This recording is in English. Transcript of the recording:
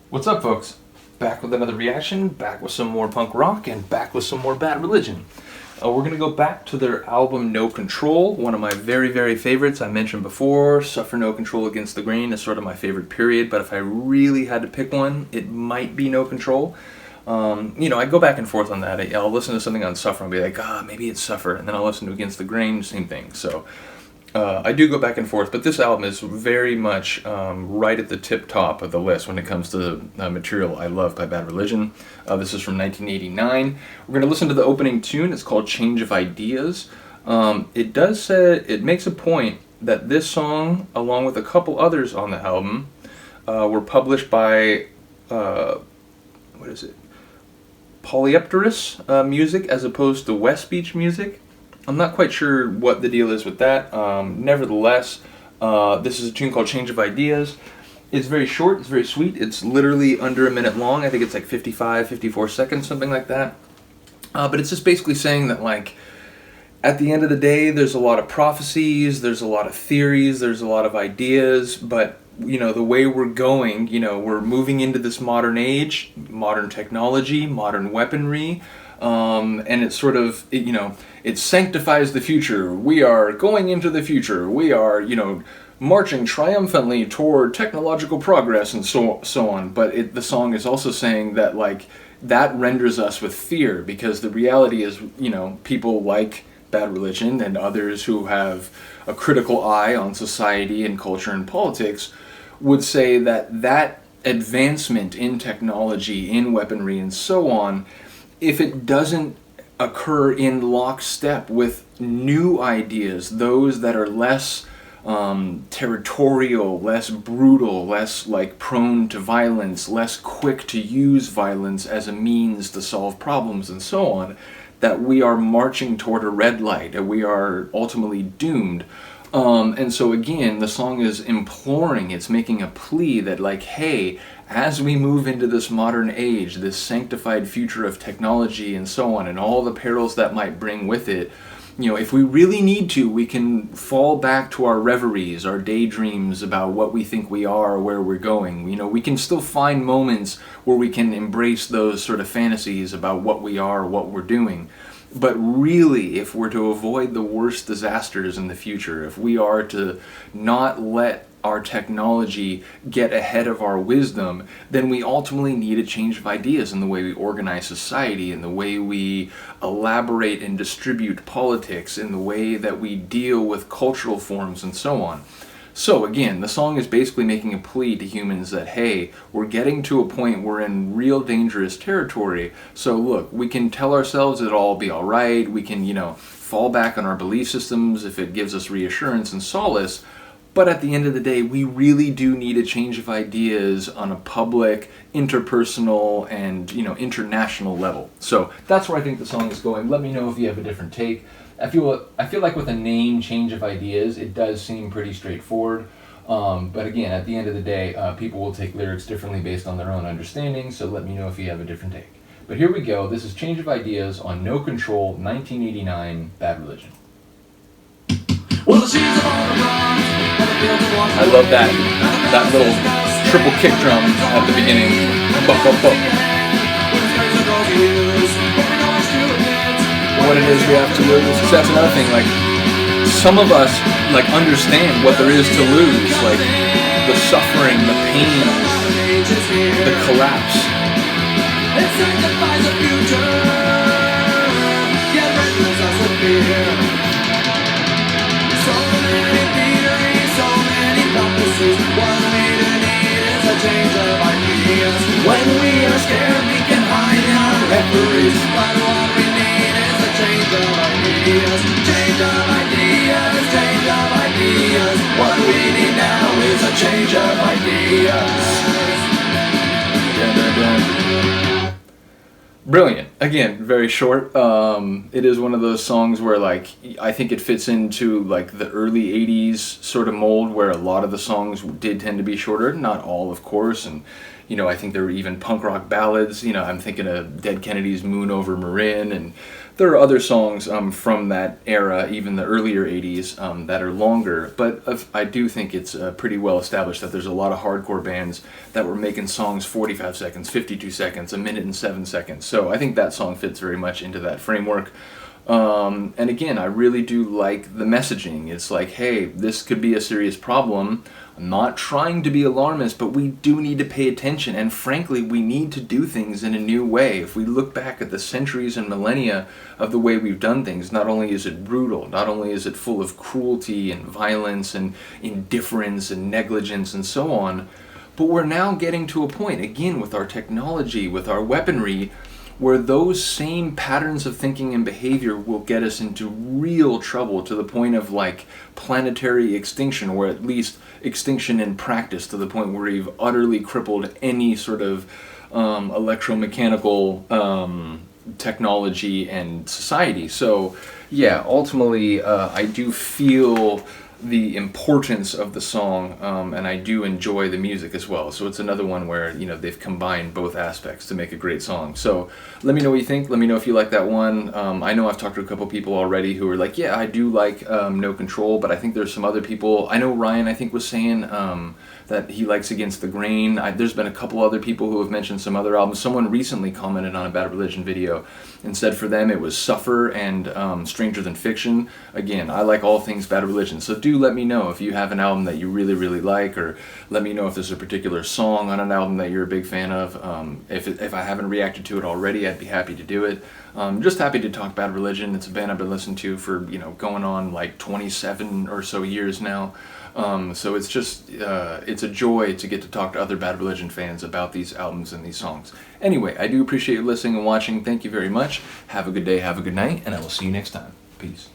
What's up, folks? Back with another reaction, back with some more punk rock, and back with some more Bad Religion. We're going to go back to their album No Control, one of my very, very favorites. I mentioned before, Suffer No Control Against the Grain is sort of my favorite period, but if I really had to pick one, it might be No Control. I go back and forth on that. I'll listen to something on Suffer and be like, maybe it's Suffer, and then I'll listen to Against the Grain, same thing. So I do go back and forth, but this album is very much right at the tip top of the list when it comes to material I love by Bad Religion. This is from 1989. We're going to listen to the opening tune. It's called Change of Ideas. It makes a point that this song, along with a couple others on the album, were published by, Polypterus Music as opposed to West Beach Music. I'm not quite sure what the deal is with that. Nevertheless, this is a tune called Change of Ideas. It's very short, it's very sweet. It's literally under a minute long. I think it's like 55, 54 seconds, something like that. But it's just basically saying that, like, at the end of the day, there's a lot of prophecies, there's a lot of theories, there's a lot of ideas, but the way we're going, we're moving into this modern age, modern technology, modern weaponry, and it's sort of, it sanctifies the future. We are going into the future. We are, marching triumphantly toward technological progress and so on. But the song is also saying that, like, that renders us with fear, because the reality is, people like Bad Religion and others who have a critical eye on society and culture and politics would say that advancement in technology, in weaponry, and so on, if it doesn't occur in lockstep with new ideas, those that are less territorial, less brutal, less prone to violence, less quick to use violence as a means to solve problems and so on, that we are marching toward a red light, and we are ultimately doomed. And so again, the song is imploring, it's making a plea that, like, hey, as we move into this modern age, this sanctified future of technology and so on, and all the perils that might bring with it, if we really need to, we can fall back to our reveries, our daydreams about what we think we are, where we're going. We can still find moments where we can embrace those sort of fantasies about what we are, what we're doing. But really, if we're to avoid the worst disasters in the future, if we are to not let our technology get ahead of our wisdom, then we ultimately need a change of ideas in the way we organize society, in the way we elaborate and distribute politics, in the way that we deal with cultural forms and so on. So again, the song is basically making a plea to humans that, hey, we're getting to a point we're in real dangerous territory. So look, we can tell ourselves it'll all be all right. We can, fall back on our belief systems if it gives us reassurance and solace. But at the end of the day, we really do need a change of ideas on a public, interpersonal, and international level. So that's where I think the song is going. Let me know if you have a different take. I feel like with a name, Change of Ideas, it does seem pretty straightforward. But again, at the end of the day, people will take lyrics differently based on their own understanding. So let me know if you have a different take. But here we go. This is Change of Ideas on No Control, 1989, Bad Religion. Well, I love that little triple kick drum at the beginning. Bop, bop, bop. What it is we have to lose. That's another thing. Like, some of us understand what there is to lose, like the suffering, the pain, the collapse. It signifies a future. Yet renders us with fear. So many theories, so many prophecies. What we need is a change of ideas. When we are scared, we can hide in our reveries. But what we need is a change of ideas. Change of ideas, change of ideas. What we need now is a change of ideas. Brilliant. Again, very short. It is one of those songs where, I think it fits into, the early 80s sort of mold where a lot of the songs did tend to be shorter. Not all, of course, and, I think there were even punk rock ballads. I'm thinking of Dead Kennedy's Moon Over Marin, and There are other songs from that era, even the earlier 80s, that are longer, but I do think it's pretty well established that there's a lot of hardcore bands that were making songs 45 seconds, 52 seconds, a minute and 7 seconds. So I think that song fits very much into that framework. And again, I really do like the messaging. It's like, hey, this could be a serious problem. I'm not trying to be alarmist, but we do need to pay attention. And frankly, we need to do things in a new way. If we look back at the centuries and millennia of the way we've done things, not only is it brutal, not only is it full of cruelty and violence and indifference and negligence and so on, but we're now getting to a point, again, with our technology, with our weaponry, where those same patterns of thinking and behavior will get us into real trouble, to the point of like planetary extinction, or at least extinction in practice, to the point where we've utterly crippled any sort of electromechanical technology and society. So yeah, ultimately I do feel the importance of the song, and I do enjoy the music as well. So it's another one where, you know, they've combined both aspects to make a great song. So let me know what you think. Let me know if you like that one. I know I've talked to a couple people already who are like, yeah, I do like No Control, but I think there's some other people. I know Ryan, I think, was saying that he likes Against the Grain. There's been a couple other people who have mentioned some other albums. Someone recently commented on a Bad Religion video and said for them it was Suffer and Stranger Than Fiction. Again, I like all things Bad Religion, so do let me know if you have an album that you really, really like, or let me know if there's a particular song on an album that you're a big fan of. If I haven't reacted to it already, I'd be happy to do it. Just happy to talk Bad Religion. It's a band I've been listening to for, you know, going on like 27 or so years now. So it's just, it's a joy to get to talk to other Bad Religion fans about these albums and these songs. Anyway, I do appreciate you listening and watching. Thank you very much. Have a good day, have a good night, and I will see you next time. Peace.